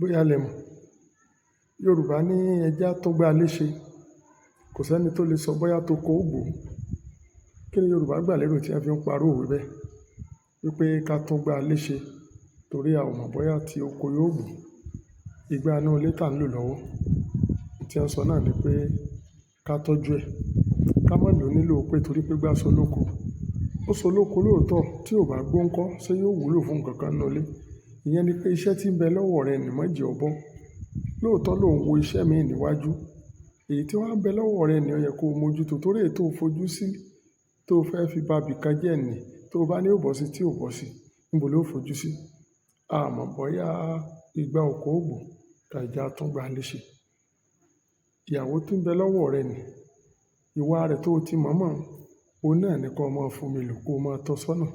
Bóyá lẹ mọ̀, Yorùbá ní ẹja tó gbá léṣe, kò sẹ́ni tó lè sọ bóyá toko ó gbó. Kí ni Yorùbá gbà lérò tí a fi ń parọ́ òwe bẹ́ẹ̀? Wípé ká tún gbá léṣe torí a ò mọ̀ bóyá tí oko yóò gbó. Ìgbà inú ilé tá ń lò lọ́wọ́, tí a ń sọ náà ni pé ká tọ́jú ẹ̀, ká má lò nílò pé torí pé gbá so lóko. Ó so lóko lóòótọ́, tí ò bá gbó ńkọ́, ṣé yóò wúlò fún nǹkan kan nínú ilé? Ìyẹn ni pé iṣẹ́ tí ń bẹ lọ́wọ́ rẹ nì má jẹ ọ bọ́. Lóòótọ́ ló ń wo iṣẹ́ mi níwájú. Èyí tí wọ́n ń bẹ lọ́wọ́ rẹ ni ó yẹ kó mójútó torí èyí tó fojú sí, tó fẹ́ fi ba bìkan jẹ́ ni, tó bá ní ó bọ́ sí tí ò bọ́ sí, níbo ló fojú sí? A mọ̀ bóyá ìgbà oko ó gbó tàbí ẹja tún gbá léṣe. Ìyàwó tí ń bẹ lọ́wọ́ rẹ ni, ìwà rẹ̀ tó ti mọ̀mọ́, òun náà ni kó máa fún mi lò kó máa tọ́ sọ́nà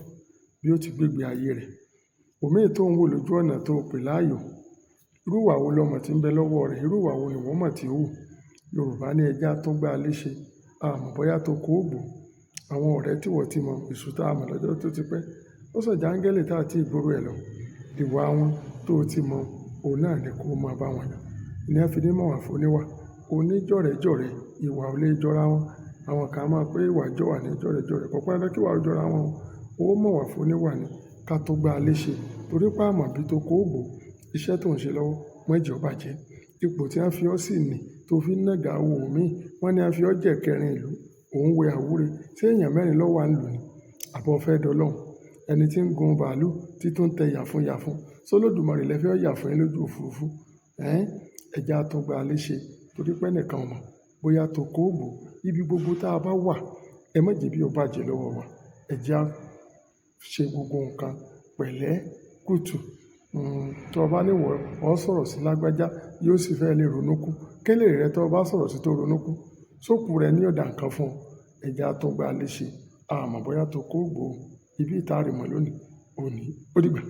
bí ó ti gbégbé ayé rẹ̀. Òmíì tó ń wò lójú ọ̀nà tó pè láàyò, irú ìwà wo lọmọ tí ń bẹ lọ́wọ́ rẹ̀, irú ìwà wo ni wọ́n mọ̀ tí ó wù? Yorùbá ní ẹja tún gbá léṣe, a mọ̀ bóyá toko ó gbó. Àwọn ọ̀rẹ́ tí wọ́n ti mọ̀, èṣù tá a mọ̀ lọ́jọ́ tó ti pẹ́, ó sọ̀já áńgẹ́lì tá a ti gbòòrò ẹ̀ lọ. Ìwà wọn tó ti mọ̀, òun náà ni kó máa bá wọn lò. Ní a fi ní mọ̀ wà fún níwà, oníjọ́rẹ̀jọ̀rẹ̀ ìwà ò lè jọra wọn. Àwọn kan máa pé ìwà jọ̀wà ní jọ́rẹ̀jọ̀rẹ̀, kò pẹ́ kí ìwà ó jọra wọn. Ó mọ̀ wà fún níwà ni ká tó gbá léṣe torí pé a mọ̀ bí toko ó gbó. Iṣẹ́ tó ń ṣe lọ́wọ́, má jẹ ó bàjẹ́. Ipò tí a fi ọ́ sí ni tó fi ń nàgà wo mi, wọ́n ní a fi ọ́ jẹ́ kẹrin ìlú, òun wẹ àwúre. Ṣé èèyàn mẹ́rin ló wà nílùú ni? Àbọ̀ fẹ́ dọlọ́hun. Ẹni tí ń gun bàálù tí tó ń tẹ yàfùnyàfùn, Sólódùmarè lẹ fẹ́ yà fún ẹ lójú òfurufú. Ẹja tún gbá léṣe torí pé ẹnìkan ò mọ̀ bóyá toko ó gbó. Ibi gbogbo tá a bá wà, ẹ má jẹ bí ó bàjẹ́ lọ́wọ́ wa. Ẹja ṣe gbogbo nǹkan pẹ̀lẹ́ kùtù. Tó bá ní ìwọ ó sọ̀rọ̀ sí lágbájá, yóò sì fẹ́ lè ronú kú. Kélé rẹ tó bá sọ̀rọ̀ sí tó ronú kú, sókú rẹ ní ọ̀dà nǹkan fún ọ. Ẹja tún gbá léṣe, a mọ̀ bóyá toko ó gbó. Ibi ìta rẹ̀ mọ̀ lónìí, òní, ó dìgbà.